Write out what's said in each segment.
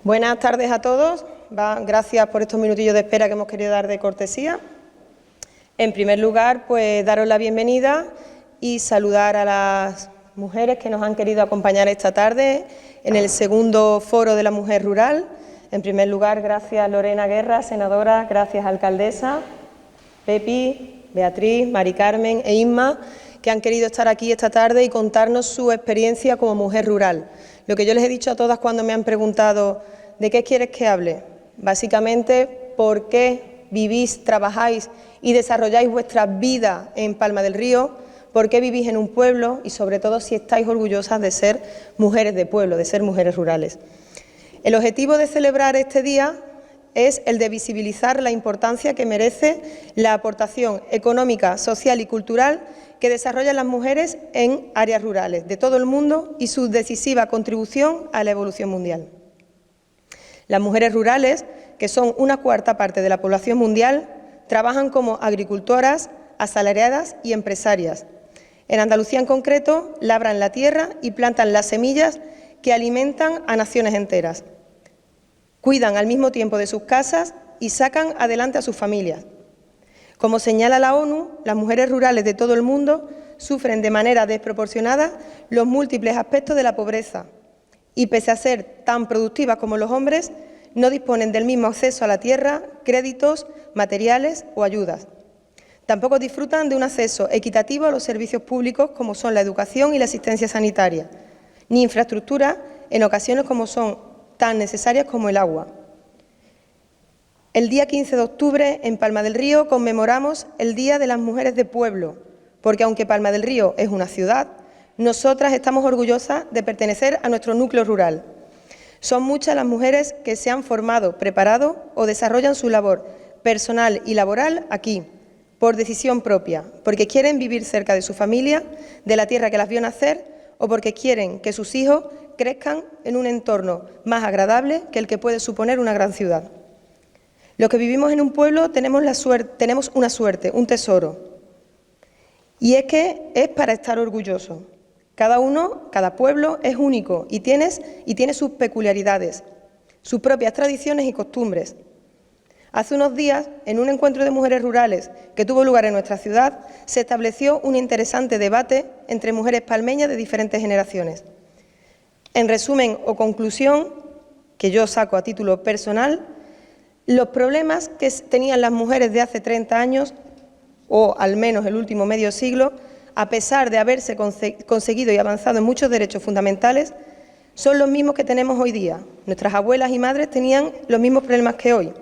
Buenas tardes a todos. Gracias por estos minutillos de espera que hemos querido dar de cortesía. En primer lugar, pues daros la bienvenida y saludar a las mujeres que nos han querido acompañar esta tarde en el segundo Foro de la Mujer Rural. En primer lugar, gracias Lorena Guerra, senadora, gracias alcaldesa, Pepi, Beatriz, Mari Carmen e Inma, que han querido estar aquí esta tarde y contarnos su experiencia como mujer rural. Lo que yo les he dicho a todas cuando me han preguntado ¿de qué quieres que hable? Básicamente, ¿por qué vivís, trabajáis y desarrolláis vuestra vida en Palma del Río? ¿Por qué vivís en un pueblo? Y sobre todo si estáis orgullosas de ser mujeres de pueblo, de ser mujeres rurales. El objetivo de celebrar este día es el de visibilizar la importancia que merece la aportación económica, social y cultural que desarrollan las mujeres en áreas rurales de todo el mundo y su decisiva contribución a la evolución mundial. Las mujeres rurales, que son una cuarta parte de la población mundial, trabajan como agricultoras, asalariadas y empresarias. En Andalucía en concreto, labran la tierra y plantan las semillas que alimentan a naciones enteras. Cuidan al mismo tiempo de sus casas y sacan adelante a sus familias. Como señala la ONU, las mujeres rurales de todo el mundo sufren de manera desproporcionada los múltiples aspectos de la pobreza y, pese a ser tan productivas como los hombres, no disponen del mismo acceso a la tierra, créditos, materiales o ayudas. Tampoco disfrutan de un acceso equitativo a los servicios públicos como son la educación y la asistencia sanitaria, ni infraestructuras en ocasiones como son tan necesarias como el agua. El día 15 de octubre, en Palma del Río, conmemoramos el Día de las Mujeres de Pueblo, porque aunque Palma del Río es una ciudad, nosotras estamos orgullosas de pertenecer a nuestro núcleo rural. Son muchas las mujeres que se han formado, preparado o desarrollan su labor personal y laboral aquí, por decisión propia, porque quieren vivir cerca de su familia, de la tierra que las vio nacer o porque quieren que sus hijos crezcan en un entorno más agradable que el que puede suponer una gran ciudad. Los que vivimos en un pueblo tenemos una suerte, un tesoro, y es que es para estar orgullosos. Cada pueblo es único y tiene sus peculiaridades, sus propias tradiciones y costumbres. Hace unos días, en un encuentro de mujeres rurales que tuvo lugar en nuestra ciudad, se estableció un interesante debate entre mujeres palmeñas de diferentes generaciones. En resumen o conclusión, que yo saco a título personal, los problemas que tenían las mujeres de hace 30 años, o al menos el último medio siglo, a pesar de haberse conseguido y avanzado en muchos derechos fundamentales, son los mismos que tenemos hoy día. Nuestras abuelas y madres tenían los mismos problemas que hoy.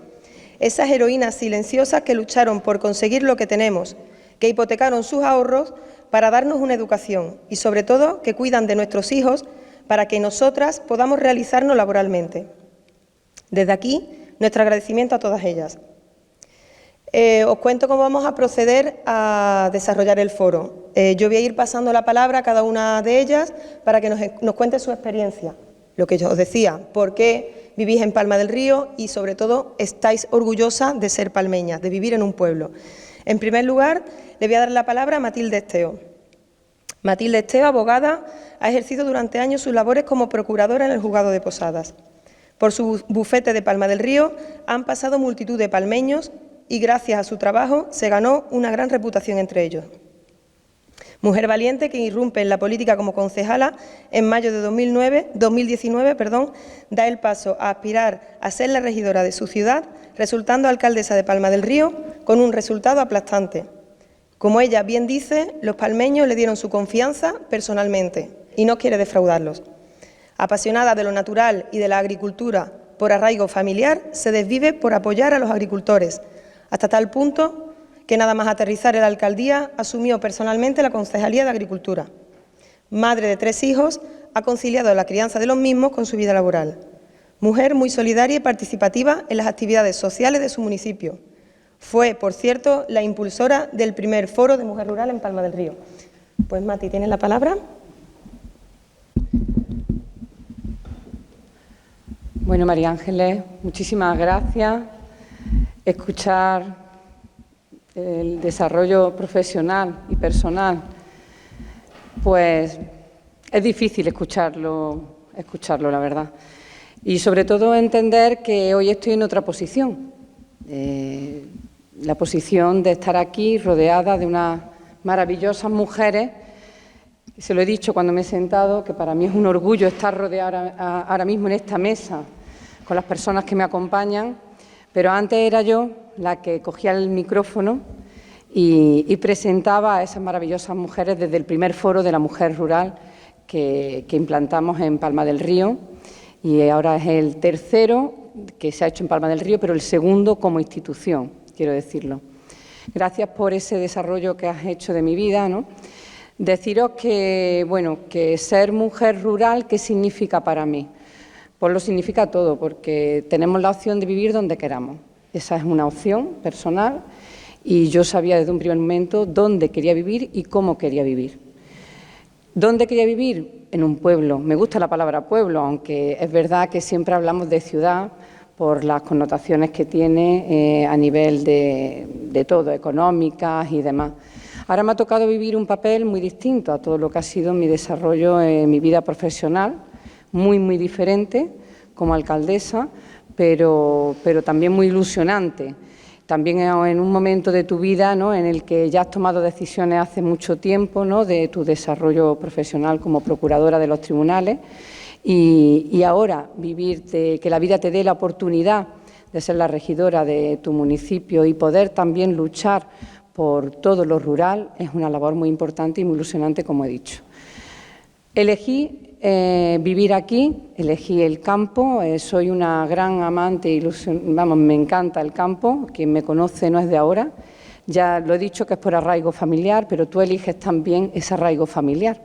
Esas heroínas silenciosas que lucharon por conseguir lo que tenemos, que hipotecaron sus ahorros para darnos una educación y, sobre todo, que cuidan de nuestros hijos para que nosotras podamos realizarnos laboralmente. Desde aquí, nuestro agradecimiento a todas ellas. Os cuento cómo vamos a proceder a desarrollar el foro. Yo voy a ir pasando la palabra a cada una de ellas para que nos cuente su experiencia. Lo que yo os decía, por qué vivís en Palma del Río y, sobre todo, estáis orgullosas de ser palmeñas, de vivir en un pueblo. En primer lugar, le voy a dar la palabra a Matilde Esteo. Matilde Esteo, abogada, ha ejercido durante años sus labores como procuradora en el Juzgado de Posadas. Por su bufete de Palma del Río han pasado multitud de palmeños y gracias a su trabajo se ganó una gran reputación entre ellos. Mujer valiente que irrumpe en la política como concejala, en mayo de 2019, da el paso a aspirar a ser la regidora de su ciudad, resultando alcaldesa de Palma del Río con un resultado aplastante. Como ella bien dice, los palmeños le dieron su confianza personalmente y no quiere defraudarlos. Apasionada de lo natural y de la agricultura por arraigo familiar, se desvive por apoyar a los agricultores, hasta tal punto que nada más aterrizar en la alcaldía asumió personalmente la Concejalía de Agricultura. Madre de 3 hijos, ha conciliado la crianza de los mismos con su vida laboral. Mujer muy solidaria y participativa en las actividades sociales de su municipio. Fue, por cierto, la impulsora del primer foro de Mujer Rural en Palma del Río. Pues Mati, ¿tienes la palabra? Bueno, María Ángeles, muchísimas gracias. Escuchar el desarrollo profesional y personal, pues es difícil escucharlo, la verdad. Y sobre todo entender que hoy estoy en otra posición, la posición de estar aquí rodeada de unas maravillosas mujeres. Se lo he dicho cuando me he sentado, que para mí es un orgullo estar rodeada ahora mismo en esta mesa con las personas que me acompañan, pero antes era yo la que cogía el micrófono y presentaba a esas maravillosas mujeres desde el primer foro de la mujer rural que implantamos en Palma del Río, y ahora es el tercero que se ha hecho en Palma del Río, pero el segundo como institución, quiero decirlo. Gracias por ese desarrollo que has hecho de mi vida, ¿no? Deciros que, bueno, que ser mujer rural, ¿qué significa para mí? Pues lo significa todo, porque tenemos la opción de vivir donde queramos. Esa es una opción personal y yo sabía desde un primer momento dónde quería vivir y cómo quería vivir. ¿Dónde quería vivir? En un pueblo. Me gusta la palabra pueblo, aunque es verdad que siempre hablamos de ciudad por las connotaciones que tiene a nivel de todo, económicas y demás. Ahora me ha tocado vivir un papel muy distinto a todo lo que ha sido mi desarrollo en mi vida profesional, muy diferente como alcaldesa, pero también muy ilusionante. También en un momento de tu vida, ¿no?, en el que ya has tomado decisiones hace mucho tiempo, ¿no?, de tu desarrollo profesional como procuradora de los tribunales, y ahora que la vida te dé la oportunidad de ser la regidora de tu municipio y poder también luchar por todo lo rural es una labor muy importante y muy ilusionante, como he dicho. Elegí vivir aquí, elegí el campo, soy una gran amante, me encanta el campo, quien me conoce no es de ahora, ya lo he dicho que es por arraigo familiar, pero tú eliges también ese arraigo familiar.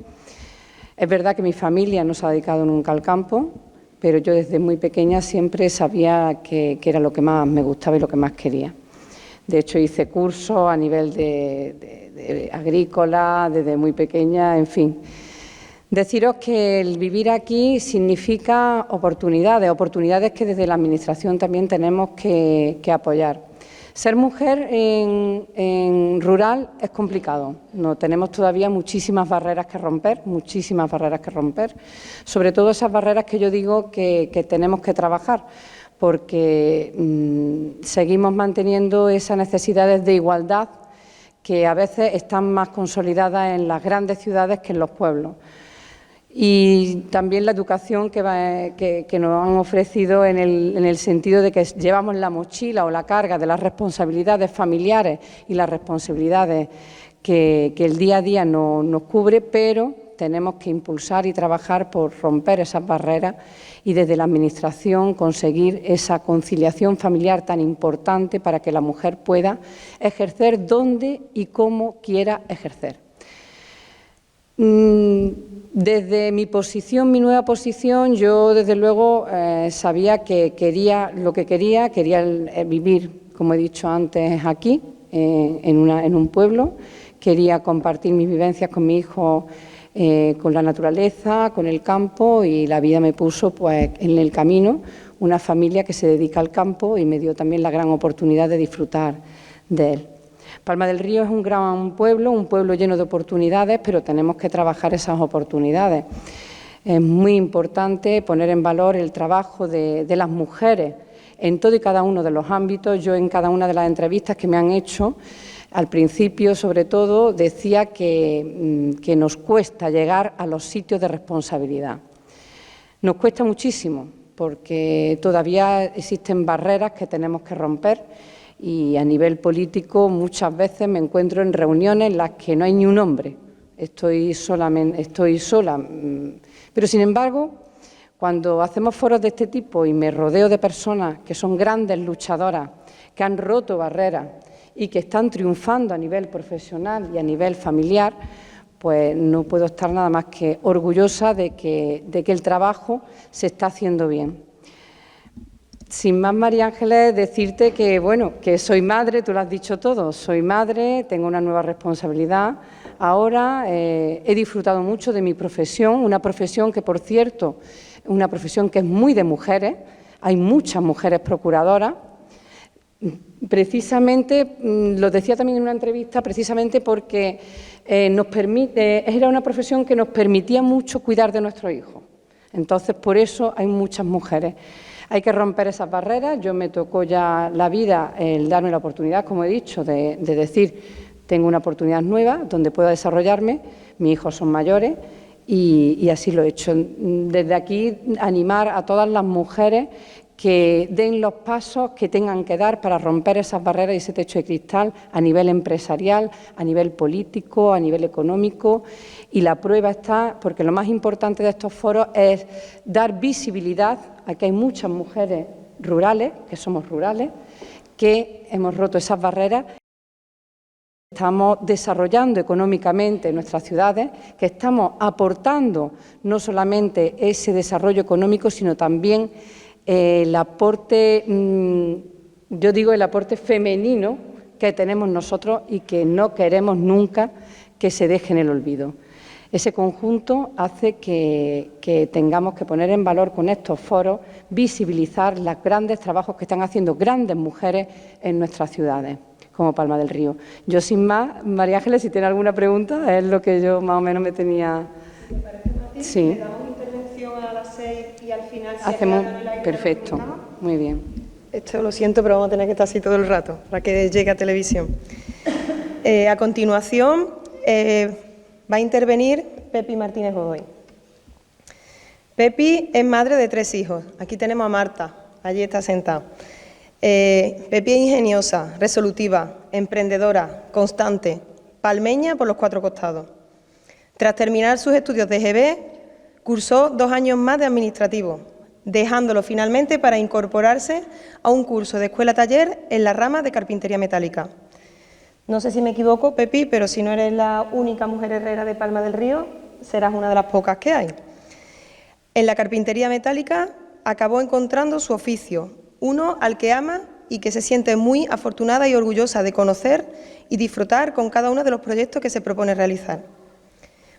Es verdad que mi familia no se ha dedicado nunca al campo, pero yo desde muy pequeña siempre sabía que era lo que más me gustaba y lo que más quería. De hecho, hice cursos a nivel de agrícola, desde muy pequeña, en fin. Deciros que el vivir aquí significa oportunidades que desde la Administración también tenemos que apoyar. Ser mujer en rural es complicado, no tenemos todavía muchísimas barreras que romper, sobre todo esas barreras que yo digo que tenemos que trabajar, porque seguimos manteniendo esas necesidades de igualdad que a veces están más consolidadas en las grandes ciudades que en los pueblos. Y también la educación que nos han ofrecido en el sentido de que llevamos la mochila o la carga de las responsabilidades familiares y las responsabilidades que el día a día nos cubre, pero tenemos que impulsar y trabajar por romper esas barreras y desde la Administración conseguir esa conciliación familiar tan importante para que la mujer pueda ejercer donde y cómo quiera ejercer. Desde mi nueva posición, yo desde luego sabía que quería vivir, como he dicho antes, aquí, en un pueblo. Quería compartir mis vivencias con mi hijo, con la naturaleza, con el campo, y la vida me puso pues en el camino una familia que se dedica al campo y me dio también la gran oportunidad de disfrutar de él. Palma del Río es un gran pueblo, un pueblo lleno de oportunidades, pero tenemos que trabajar esas oportunidades. Es muy importante poner en valor el trabajo de las mujeres en todo y cada uno de los ámbitos. Yo en cada una de las entrevistas que me han hecho, al principio sobre todo, decía que nos cuesta llegar a los sitios de responsabilidad. Nos cuesta muchísimo porque todavía existen barreras que tenemos que romper. Y a nivel político muchas veces me encuentro en reuniones en las que no hay ni un hombre, estoy sola. Pero sin embargo, cuando hacemos foros de este tipo y me rodeo de personas que son grandes luchadoras, que han roto barreras y que están triunfando a nivel profesional y a nivel familiar, pues no puedo estar nada más que orgullosa de que el trabajo se está haciendo bien. Sin más, María Ángeles, decirte que, bueno, que soy madre, tú lo has dicho todo, soy madre, tengo una nueva responsabilidad. Ahora he disfrutado mucho de mi profesión, una profesión que, por cierto, una profesión que es muy de mujeres, hay muchas mujeres procuradoras. Precisamente, lo decía también en una entrevista, precisamente porque era una profesión que nos permitía mucho cuidar de nuestros hijos. Entonces, por eso hay muchas mujeres. Hay que romper esas barreras. Yo me tocó ya la vida el darme la oportunidad, como he dicho, de decir, tengo una oportunidad nueva donde puedo desarrollarme, mis hijos son mayores y así lo he hecho. Desde aquí, animar a todas las mujeres que den los pasos que tengan que dar para romper esas barreras y ese techo de cristal a nivel empresarial, a nivel político, a nivel económico. Y la prueba está, porque lo más importante de estos foros es dar visibilidad a que hay muchas mujeres rurales, que somos rurales, que hemos roto esas barreras. Estamos desarrollando económicamente nuestras ciudades, que estamos aportando no solamente ese desarrollo económico, sino también el aporte, yo digo el aporte femenino que tenemos nosotros y que no queremos nunca que se deje en el olvido. Ese conjunto hace que tengamos que poner en valor con estos foros, visibilizar los grandes trabajos que están haciendo grandes mujeres en nuestras ciudades, como Palma del Río. Yo, sin más, María Ángeles, si tiene alguna pregunta, es lo que yo más o menos me tenía... ¿Te parece, Martín? Sí. ¿Le damos intervención a las 6 y al final... Hacemos... Perfecto, muy bien. Esto lo siento, pero vamos a tener que estar así todo el rato, para que llegue a televisión. A continuación, va a intervenir Pepi Martínez Godoy. Pepi es madre de 3 hijos. Aquí tenemos a Marta, allí está sentada. Pepi es ingeniosa, resolutiva, emprendedora, constante, palmeña por los 4 costados. Tras terminar sus estudios de GB, cursó 2 años más de administrativo, dejándolo finalmente para incorporarse a un curso de escuela-taller en la rama de carpintería metálica. No sé si me equivoco, Pepi, pero si no eres la única mujer herrera de Palma del Río, serás una de las pocas que hay. En la carpintería metálica acabó encontrando su oficio, uno al que ama y que se siente muy afortunada y orgullosa de conocer y disfrutar con cada uno de los proyectos que se propone realizar.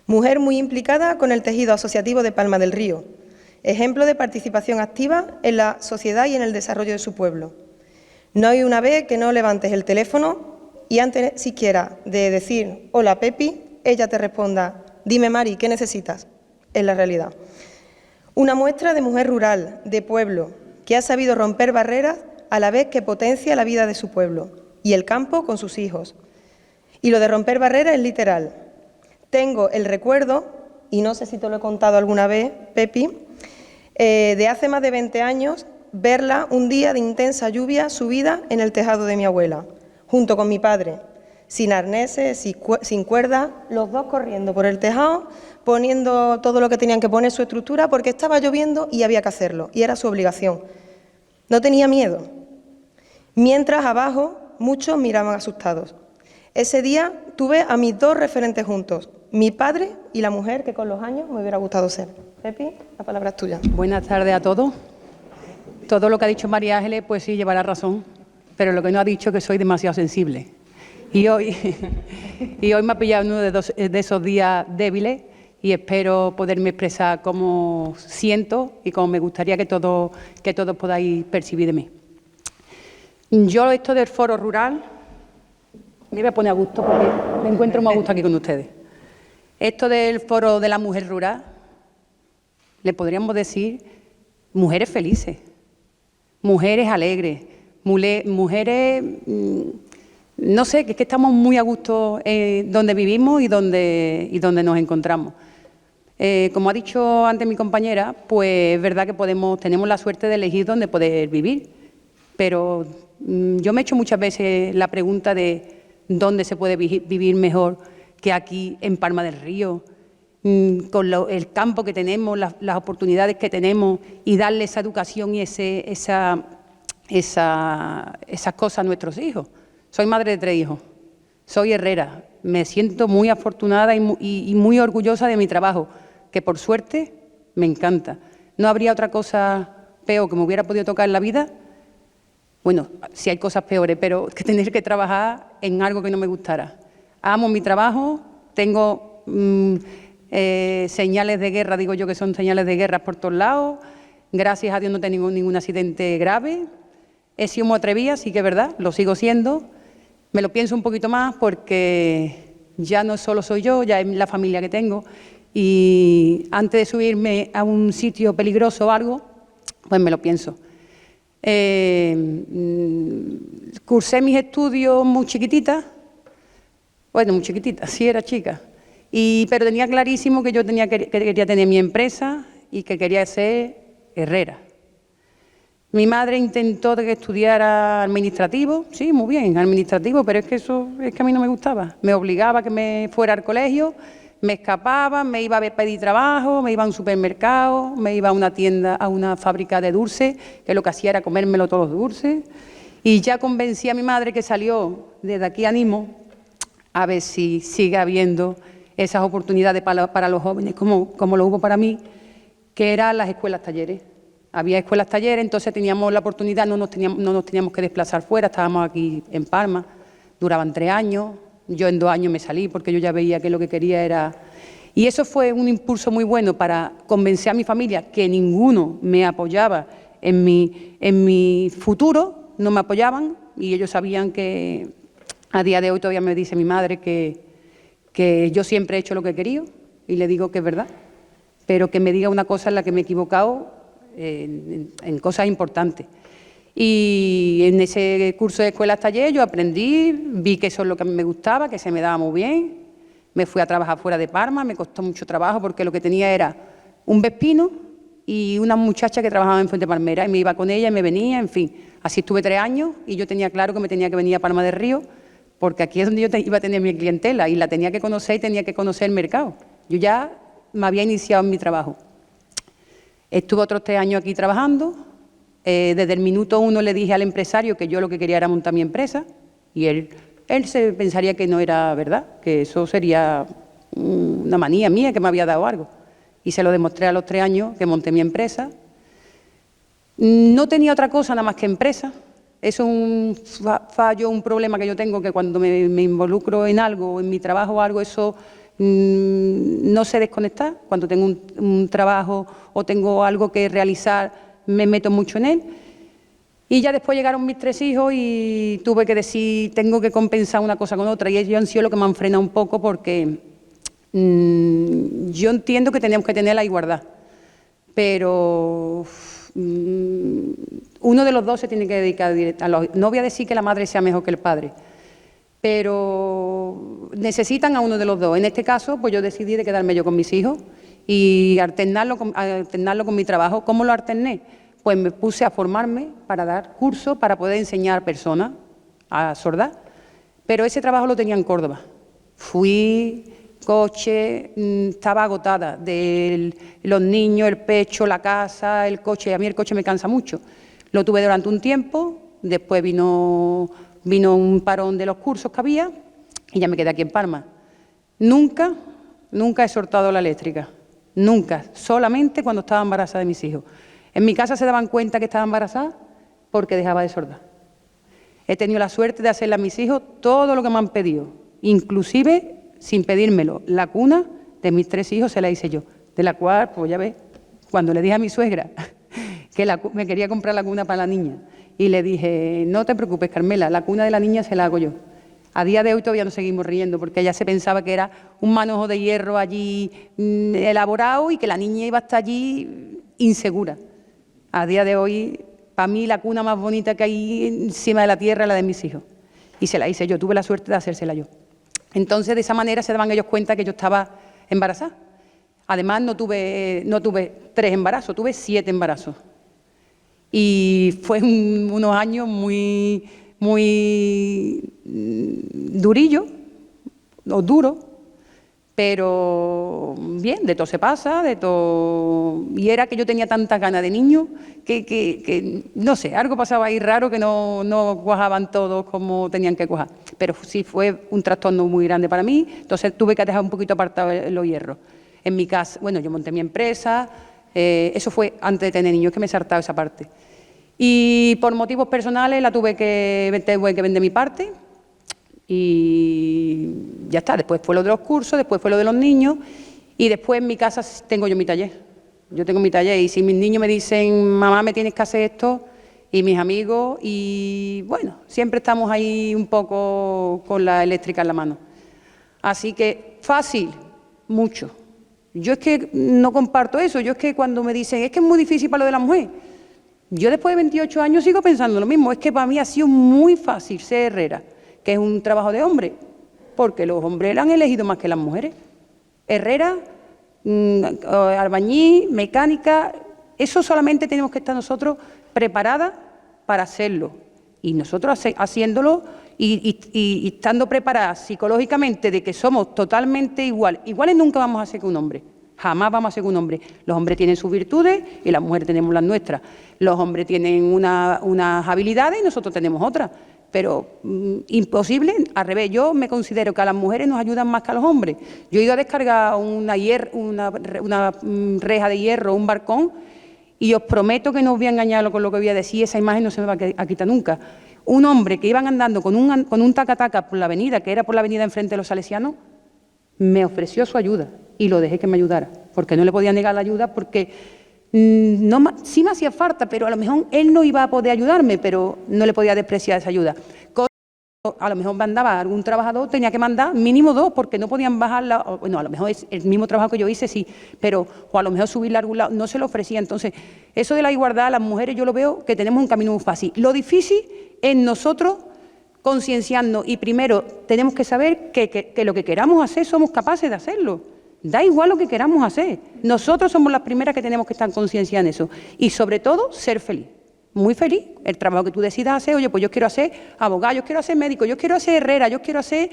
Mujer muy implicada con el tejido asociativo de Palma del Río, ejemplo de participación activa en la sociedad y en el desarrollo de su pueblo. No hay una vez que no levantes el teléfono y antes siquiera de decir «Hola, Pepi», ella te responda «Dime, Mari, ¿qué necesitas?». Es la realidad. Una muestra de mujer rural, de pueblo, que ha sabido romper barreras a la vez que potencia la vida de su pueblo y el campo con sus hijos. Y lo de romper barreras es literal. Tengo el recuerdo, y no sé si te lo he contado alguna vez, Pepi, de hace más de 20 años, verla un día de intensa lluvia subida en el tejado de mi abuela, junto con mi padre, sin arneses, sin cuerdas, los dos corriendo por el tejado, poniendo todo lo que tenían que poner, su estructura, porque estaba lloviendo y había que hacerlo, y era su obligación. No tenía miedo. Mientras abajo muchos miraban asustados. Ese día tuve a mis 2 referentes juntos, mi padre y la mujer que con los años me hubiera gustado ser. Pepi, la palabra es tuya. Buenas tardes a todos. Todo lo que ha dicho María Ángeles, pues sí, lleva la razón, pero lo que no ha dicho es que soy demasiado sensible. Y hoy me ha pillado uno de esos días débiles y espero poderme expresar como siento y como me gustaría que todos podáis percibir de mí. Yo esto del foro rural, me voy a poner a gusto porque me encuentro muy a gusto aquí con ustedes. Esto del foro de la mujer rural, le podríamos decir mujeres felices, mujeres alegres, mujeres, no sé, que es que estamos muy a gusto donde vivimos y donde nos encontramos. Como ha dicho antes mi compañera, pues es verdad que tenemos la suerte de elegir dónde poder vivir, pero yo me he hecho muchas veces la pregunta de dónde se puede vivir mejor que aquí en Palma del Río, con el campo que tenemos, las oportunidades que tenemos y darle esa educación y esas cosas a nuestros hijos. Soy madre de 3 hijos, soy herrera, me siento muy afortunada y muy orgullosa de mi trabajo, que por suerte me encanta. ¿No habría otra cosa peor que me hubiera podido tocar en la vida? Bueno, sí hay cosas peores, pero que tener que trabajar en algo que no me gustara. Amo mi trabajo, tengo señales de guerra, digo yo que son señales de guerra por todos lados. Gracias a Dios no he tenido ningún accidente grave. He sido muy atrevida, sí que es verdad, lo sigo siendo. Me lo pienso un poquito más porque ya no solo soy yo, ya es la familia que tengo. y antes de subirme a un sitio peligroso o algo, pues me lo pienso. Cursé mis estudios muy chiquitita, bueno, muy chiquitita, sí era chica, pero tenía clarísimo que yo quería tener mi empresa y que quería ser herrera. Mi madre intentó que estudiara administrativo, sí, muy bien, administrativo, pero es que a mí no me gustaba. Me obligaba a que me fuera al colegio, me escapaba, me iba a pedir trabajo, me iba a un supermercado, me iba a una tienda, a una fábrica de dulces, que lo que hacía era comérmelo todos los dulces. Y ya convencí a mi madre, que salió desde aquí Animo, a ver si sigue habiendo esas oportunidades para los jóvenes, como lo hubo para mí, que eran las escuelas talleres. Había escuelas talleres, entonces teníamos la oportunidad, no nos teníamos que desplazar fuera, estábamos aquí en Palma, duraban 3 años, yo en 2 años me salí porque yo ya veía que lo que quería era... Y eso fue un impulso muy bueno para convencer a mi familia, que ninguno me apoyaba en mi futuro, no me apoyaban, y ellos sabían que a día de hoy todavía me dice mi madre que yo siempre he hecho lo que he querido, y le digo que es verdad, pero que me diga una cosa en la que me he equivocado en cosas importantes. Y en ese curso de escuelas taller yo aprendí, vi que eso es lo que a mí me gustaba, que se me daba muy bien. Me fui a trabajar fuera de Palma, me costó mucho trabajo porque lo que tenía era un vespino y una muchacha que trabajaba en Fuente Palmera, y me iba con ella y me venía, en fin. Así estuve 3 años y yo tenía claro que me tenía que venir a Palma del Río, porque aquí es donde yo iba a tener mi clientela y la tenía que conocer, y tenía que conocer el mercado. Yo ya me había iniciado en mi trabajo. Estuve otros 3 años aquí trabajando. Desde el minuto 1 le dije al empresario que yo lo que quería era montar mi empresa, y él se pensaría que no era verdad, que eso sería una manía mía, que me había dado algo. Y se lo demostré a los 3 años que monté mi empresa. No tenía otra cosa nada más que empresa. Eso es un fallo, un problema que yo tengo, que cuando me involucro en algo, en mi trabajo o algo, eso no sé desconectar. Cuando tengo un trabajo o tengo algo que realizar, me meto mucho en él. Y ya después llegaron mis 3 hijos y tuve que decir, tengo que compensar una cosa con otra, y ellos han sido lo que me han frenado un poco, porque yo entiendo que tenemos que tener la igualdad, pero uno de los dos se tiene que dedicar directamente. No voy a decir que la madre sea mejor que el padre, pero necesitan a uno de los dos. En este caso, pues yo decidí de quedarme yo con mis hijos y alternarlo con mi trabajo. ¿Cómo lo alterné? Pues me puse a formarme para dar cursos, para poder enseñar a personas a sordar. Pero ese trabajo lo tenía en Córdoba. Fui, coche, estaba agotada de los niños, el pecho, la casa, el coche. A mí el coche me cansa mucho. Lo tuve durante un tiempo, después vino un parón de los cursos que había y ya me quedé aquí en Palma. Nunca he soltado la eléctrica. Nunca, solamente cuando estaba embarazada de mis hijos. En mi casa se daban cuenta que estaba embarazada porque dejaba de sordar. He tenido la suerte de hacerle a mis hijos todo lo que me han pedido, inclusive sin pedírmelo. La cuna de mis 3 hijos se la hice yo, de la cual, pues ya ves, cuando le dije a mi suegra que me quería comprar la cuna para la niña, y le dije, no te preocupes, Carmela, la cuna de la niña se la hago yo. A día de hoy todavía nos seguimos riendo, porque ella se pensaba que era un manojo de hierro allí elaborado y que la niña iba a estar allí insegura. A día de hoy, para mí, la cuna más bonita que hay encima de la tierra es la de mis hijos. Y se la hice yo, tuve la suerte de hacérsela yo. Entonces, de esa manera se daban ellos cuenta que yo estaba embarazada. Además, no tuve 3 embarazos, tuve 7 embarazos. Y fue unos años muy durillos, o duros, pero bien, de todo se pasa, de todo. Y era que yo tenía tantas ganas de niño que no sé, algo pasaba ahí raro, que no cuajaban todos como tenían que cuajar. Pero sí fue un trastorno muy grande para mí, entonces tuve que dejar un poquito apartado los hierros. En mi casa, bueno, yo monté mi empresa, eso fue antes de tener niños, que me he saltado esa parte. Y por motivos personales tuve que vender mi parte. Y ya está, después fue lo de los cursos, después fue lo de los niños, y después en mi casa tengo yo mi taller. Yo tengo mi taller, y si mis niños me dicen, mamá, me tienes que hacer esto, y mis amigos, y bueno, siempre estamos ahí un poco con la eléctrica en la mano. Así que fácil, mucho, Yo es que no comparto eso, yo es que cuando me dicen, es que es muy difícil para lo de la mujer, yo después de 28 años sigo pensando lo mismo, es que para mí ha sido muy fácil ser herrera, que es un trabajo de hombre, porque los hombres la han elegido más que las mujeres. Herrera, albañil, mecánica, eso solamente tenemos que estar nosotros preparadas para hacerlo. Y nosotros haciéndolo y estando preparadas psicológicamente de que somos totalmente iguales nunca vamos a ser que un hombre, jamás vamos a ser que un hombre. Los hombres tienen sus virtudes y las mujeres tenemos las nuestras. Los hombres tienen unas habilidades y nosotros tenemos otras. Pero imposible, al revés, yo me considero que a las mujeres nos ayudan más que a los hombres. Yo he ido a descargar una reja de hierro, un balcón, y os prometo que no os voy a engañar con lo que voy a decir, esa imagen no se me va a quitar nunca. Un hombre que iban andando con un taca-taca por la avenida, que era por la avenida enfrente de los Salesianos, me ofreció su ayuda y lo dejé que me ayudara, porque no le podía negar la ayuda, porque sí me hacía falta, pero a lo mejor él no iba a poder ayudarme, pero no le podía despreciar esa ayuda. A lo mejor mandaba algún trabajador, tenía que mandar mínimo 2, porque no podían bajarla, bueno, a lo mejor es el mismo trabajo que yo hice, sí, pero o a lo mejor subirla a algún lado, no se lo ofrecía. Entonces, eso de la igualdad, las mujeres, yo lo veo que tenemos un camino muy fácil. Lo difícil es nosotros concienciarnos y primero tenemos que saber que lo que queramos hacer somos capaces de hacerlo. Da igual lo que queramos hacer. Nosotros somos las primeras que tenemos que estar concienciadas en eso. Y sobre todo, ser feliz. Muy feliz. El trabajo que tú decidas hacer, oye, pues yo quiero hacer abogado, yo quiero hacer médico, yo quiero hacer herrera, yo quiero hacer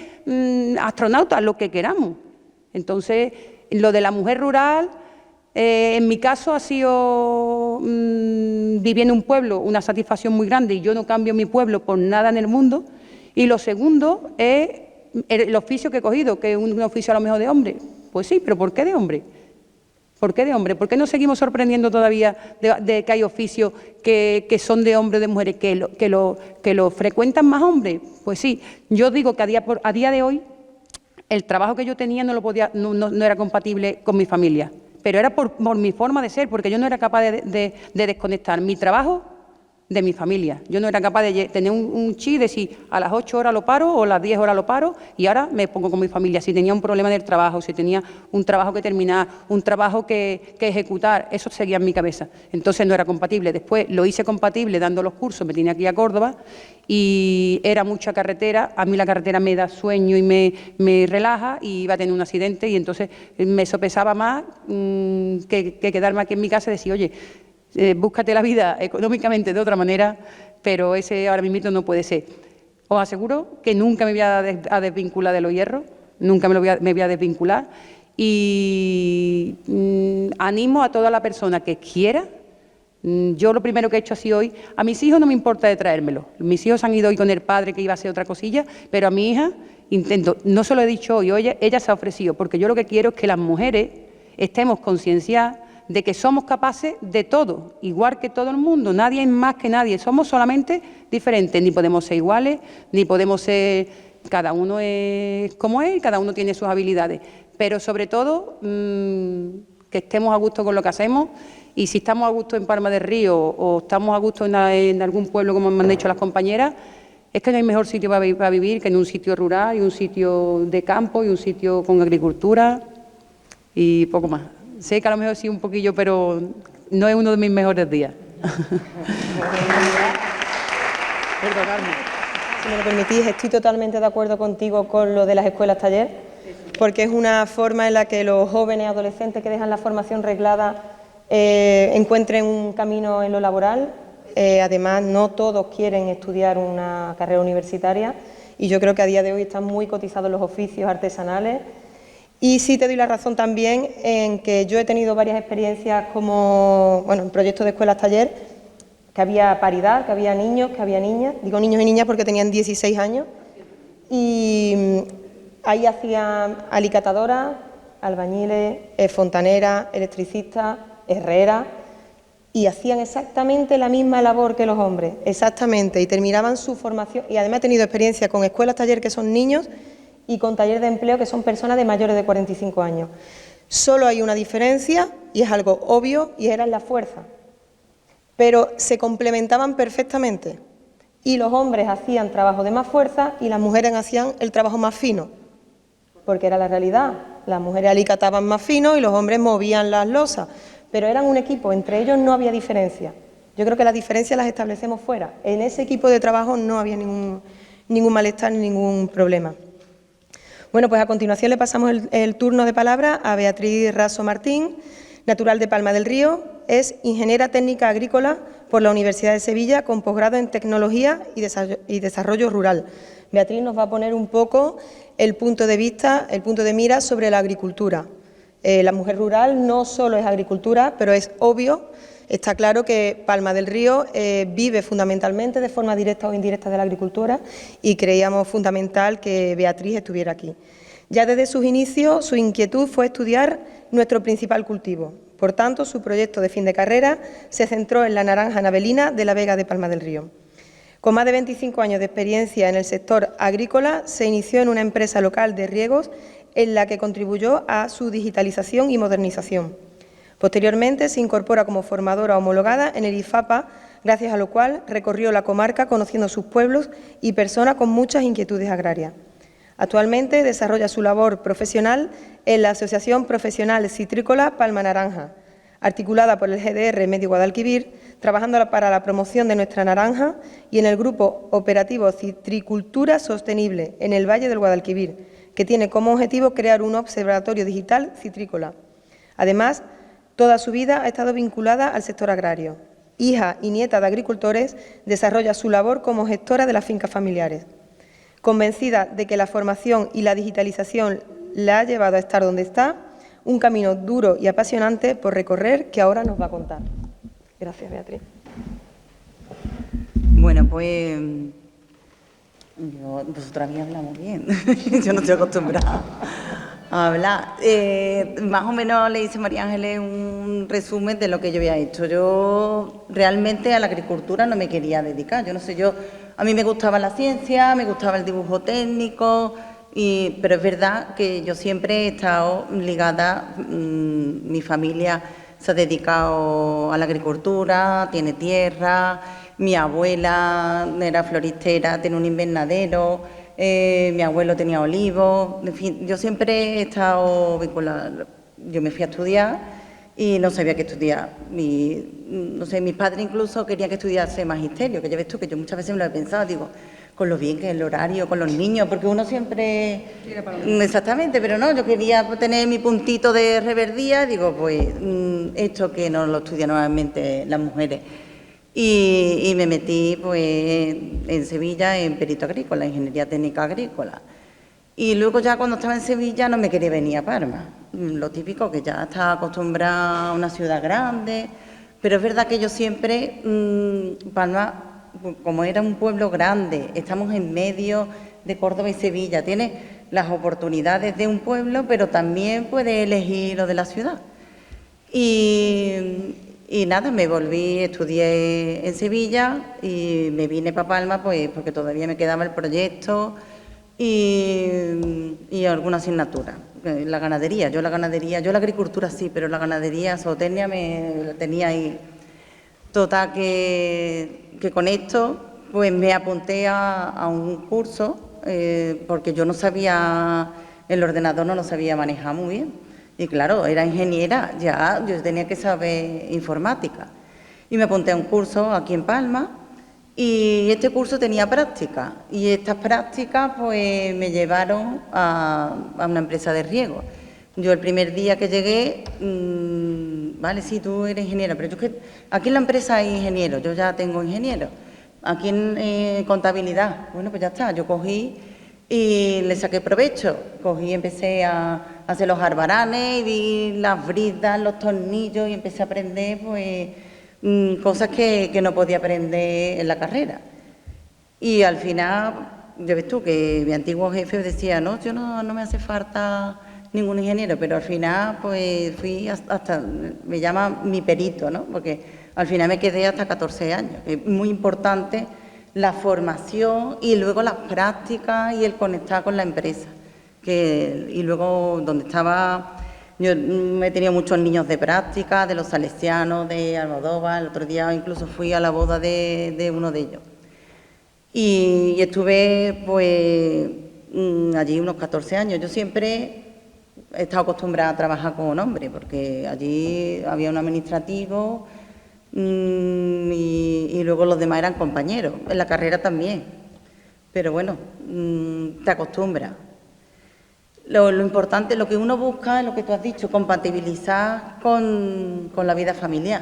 astronauta, lo que queramos. Entonces, lo de la mujer rural, en mi caso ha sido vivir en un pueblo, una satisfacción muy grande, y yo no cambio mi pueblo por nada en el mundo. Y lo segundo es el oficio que he cogido, que es un oficio a lo mejor de hombre. Pues sí, pero ¿por qué de hombre? ¿Por qué de hombre? ¿Por qué nos seguimos sorprendiendo todavía de que hay oficios que son de hombres o de mujeres, que lo frecuentan más hombres? Pues sí, yo digo que a día de hoy el trabajo que yo tenía no era compatible con mi familia, pero era por mi forma de ser, porque yo no era capaz de desconectar mi trabajo de mi familia. Yo no era capaz de tener un chip de si a las 8 horas lo paro o a las 10 horas lo paro y ahora me pongo con mi familia. Si tenía un problema del trabajo, si tenía un trabajo que terminar, un trabajo que ejecutar, eso seguía en mi cabeza. Entonces no era compatible. Después lo hice compatible dando los cursos, me tenía aquí a Córdoba y era mucha carretera. A mí la carretera me da sueño y me relaja y iba a tener un accidente y entonces me sopesaba más que quedarme aquí en mi casa y decir, oye, búscate la vida económicamente de otra manera, pero ese ahora mismo no puede ser. Os aseguro que nunca me voy a desvincular de los hierros, nunca me voy a desvincular y animo a toda la persona que quiera. Yo lo primero que he hecho así hoy, a mis hijos no me importa de traérmelos. Mis hijos han ido hoy con el padre que iba a hacer otra cosilla, pero a mi hija intento, no se lo he dicho hoy, ella se ha ofrecido, porque yo lo que quiero es que las mujeres estemos concienciadas de que somos capaces de todo, igual que todo el mundo, nadie es más que nadie, somos solamente diferentes, ni podemos ser iguales, ni podemos ser, cada uno es como es, cada uno tiene sus habilidades, pero sobre todo que estemos a gusto con lo que hacemos y si estamos a gusto en Palma del Río o estamos a gusto en algún pueblo, como me han dicho las compañeras, es que no hay mejor sitio para vivir que en un sitio rural y un sitio de campo y un sitio con agricultura y poco más. Sé que a lo mejor sí un poquillo, pero no es uno de mis mejores días. Perdonadme. Si me lo permitís, estoy totalmente de acuerdo contigo con lo de las escuelas taller, porque es una forma en la que los jóvenes adolescentes que dejan la formación reglada encuentren un camino en lo laboral. Además, no todos quieren estudiar una carrera universitaria y yo creo que a día de hoy están muy cotizados los oficios artesanales. Y sí te doy la razón también en que yo he tenido varias experiencias como, en proyectos de escuelas taller, que había paridad, que había niños, que había niñas, digo niños y niñas porque tenían 16 años, y ahí hacían alicatadoras, albañiles, fontaneras, electricistas, herreras, y hacían exactamente la misma labor que los hombres, exactamente, y terminaban su formación, y además he tenido experiencia con escuelas taller que son niños, y con taller de empleo que son personas de mayores de 45 años. Solo hay una diferencia, y es algo obvio, y era en la fuerza. Pero se complementaban perfectamente. Y los hombres hacían trabajo de más fuerza y las mujeres hacían el trabajo más fino. Porque era la realidad. las mujeres alicataban más fino y los hombres movían las losas, pero eran un equipo, entre ellos no había diferencia. Yo creo que las diferencias las establecemos fuera. En ese equipo de trabajo no había ningún malestar ni ningún problema. Bueno, pues a continuación le pasamos el turno de palabra a Beatriz Raso Martín, natural de Palma del Río, es ingeniera técnica agrícola por la Universidad de Sevilla con posgrado en Tecnología y Desarrollo Rural. Beatriz nos va a poner un poco el punto de vista, el punto de mira sobre la agricultura. La mujer rural no solo es agricultura, pero es obvio, está claro que Palma del Río vive fundamentalmente de forma directa o indirecta de la agricultura y creíamos fundamental que Beatriz estuviera aquí. Ya desde sus inicios, su inquietud fue estudiar nuestro principal cultivo. Por tanto, su proyecto de fin de carrera se centró en la naranja navelina de la Vega de Palma del Río. Con más de 25 años de experiencia en el sector agrícola, se inició en una empresa local de riegos en la que contribuyó a su digitalización y modernización. Posteriormente se incorpora como formadora homologada en el IFAPA, gracias a lo cual recorrió la comarca conociendo sus pueblos y personas con muchas inquietudes agrarias. Actualmente desarrolla su labor profesional en la Asociación Profesional Citrícola Palma Naranja, articulada por el GDR Medio Guadalquivir, trabajando para la promoción de nuestra naranja, y en el Grupo Operativo Citricultura Sostenible en el Valle del Guadalquivir, que tiene como objetivo crear un observatorio digital citrícola. Además, toda su vida ha estado vinculada al sector agrario. Hija y nieta de agricultores, desarrolla su labor como gestora de las fincas familiares. Convencida de que la formación y la digitalización la ha llevado a estar donde está, un camino duro y apasionante por recorrer que ahora nos va a contar. Gracias, Beatriz. Bueno, pues vosotros habéis hablado muy bien. Yo no estoy acostumbrada a hablar. Más o menos le hice a María Ángeles un resumen de lo que yo había hecho. Yo realmente a la agricultura no me quería dedicar. Yo no sé, a mí me gustaba la ciencia, me gustaba el dibujo técnico, pero es verdad que yo siempre he estado ligada, mi familia se ha dedicado a la agricultura, tiene tierra, mi abuela era floristera, tiene un invernadero, mi abuelo tenía olivos, en fin, yo siempre he estado vinculada. Yo me fui a estudiar y no sabía qué estudiar. No sé, mis padres incluso querían que estudiase magisterio, que ya ves tú, que yo muchas veces me lo he pensado, digo, con lo bien que es el horario, con los niños, porque uno siempre... Exactamente, pero no, yo quería tener mi puntito de reverdía, digo, pues esto que no lo estudian normalmente las mujeres. Y me metí pues en Sevilla en perito agrícola, ingeniería técnica agrícola. Y luego ya cuando estaba en Sevilla no me quería venir a Palma. Lo típico, que ya estaba acostumbrada a una ciudad grande, pero es verdad que yo siempre, Palma, como era un pueblo grande, estamos en medio de Córdoba y Sevilla, tiene las oportunidades de un pueblo, pero también puede elegir lo de la ciudad. Y nada, me volví, estudié en Sevilla y me vine para Palma pues porque todavía me quedaba el proyecto y alguna asignatura. La ganadería, yo la agricultura sí, pero la ganadería, zootecnia me tenía ahí. Total, que con esto pues me apunté a un curso porque yo no sabía, el ordenador no lo sabía manejar muy bien. Y claro, era ingeniera, ya yo tenía que saber informática. Y me apunté a un curso aquí en Palma y este curso tenía práctica. Y estas prácticas pues me llevaron a una empresa de riego. Yo el primer día que llegué, vale, sí, tú eres ingeniera, pero yo que aquí en la empresa hay ingenieros, yo ya tengo ingenieros. Aquí en contabilidad, bueno, pues ya está, yo cogí y le saqué provecho. Cogí y empecé a hacer los arbaranes y vi las bridas, los tornillos y empecé a aprender pues cosas que no podía aprender en la carrera. Y al final, ya ves tú, que mi antiguo jefe decía, no, yo no me hace falta ningún ingeniero, pero al final pues fui hasta, me llama mi perito, ¿no? Porque al final me quedé hasta 14 años. Es muy importante la formación y luego las prácticas y el conectar con la empresa. Y luego donde estaba, yo he tenido muchos niños de práctica, de los salesianos, de Almodóvar, el otro día incluso fui a la boda de uno de ellos. Y estuve pues allí unos 14 años. Yo siempre he estado acostumbrada a trabajar con hombres, porque allí había un administrativo y luego los demás eran compañeros, en la carrera también. Pero bueno, te acostumbras. Lo importante, lo que uno busca es lo que tú has dicho, compatibilizar con la vida familiar,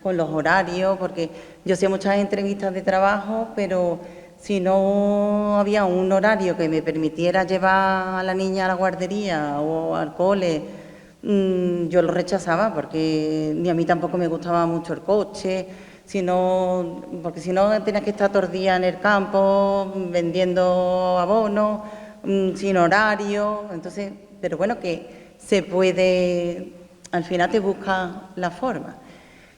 con los horarios, porque yo hacía muchas entrevistas de trabajo, pero si no había un horario que me permitiera llevar a la niña a la guardería o al cole, yo lo rechazaba, porque ni a mí tampoco me gustaba mucho el coche, porque si no tenías que estar todo el día en el campo vendiendo abonos, sin horario. Entonces, pero bueno, que se puede, al final te busca la forma.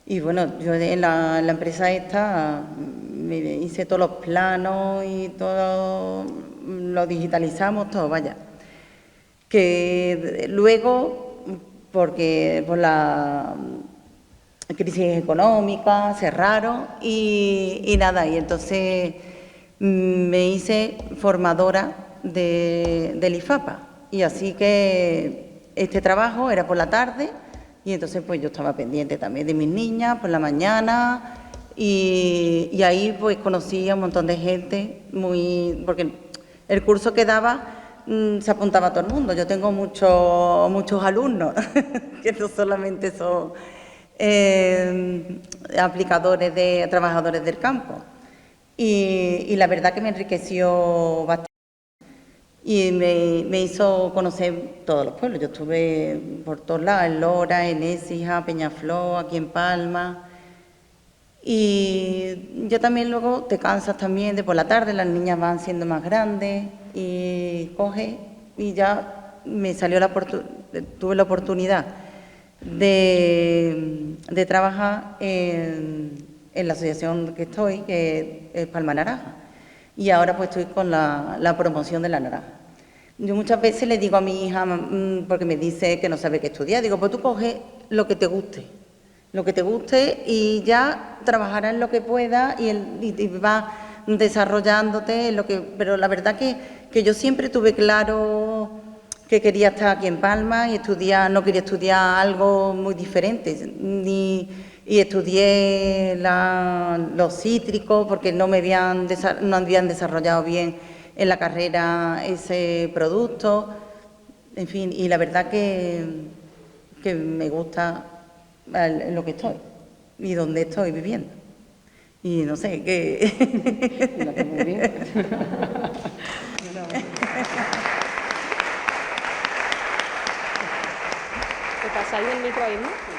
Y bueno, yo en la empresa esta me hice todos los planos y todo, lo digitalizamos todo, vaya. Que luego, porque por la crisis económica cerraron y nada, y entonces me hice formadora del IFAPA. Y así que este trabajo era por la tarde y entonces pues yo estaba pendiente también de mis niñas por la mañana y ahí pues conocí a un montón de gente, porque el curso que daba se apuntaba a todo el mundo. Yo tengo muchos alumnos que no solamente son trabajadores del campo. Y la verdad que me enriqueció bastante. Y me hizo conocer todos los pueblos. Yo estuve por todos lados, en Lora, en Écija, Peñaflor, aquí en Palma. Y ya también luego te cansas también de por la tarde, las niñas van siendo más grandes y coges y ya tuve la oportunidad de trabajar en la asociación que estoy, que es Palma Naranja. Y ahora pues estoy con la promoción de la naranja. Yo muchas veces le digo a mi hija, porque me dice que no sabe qué estudiar, digo, pues tú coges lo que te guste y ya trabajarás en lo que puedas y vas desarrollándote en pero la verdad que yo siempre tuve claro que quería estar aquí en Palma y no quería estudiar algo muy diferente, y estudié los cítricos porque no habían desarrollado bien en la carrera ese producto, en fin, y la verdad que me gusta lo que estoy y donde estoy viviendo. Y no sé, qué. Muy bien. ¿Te pasáis el micro ahí, no?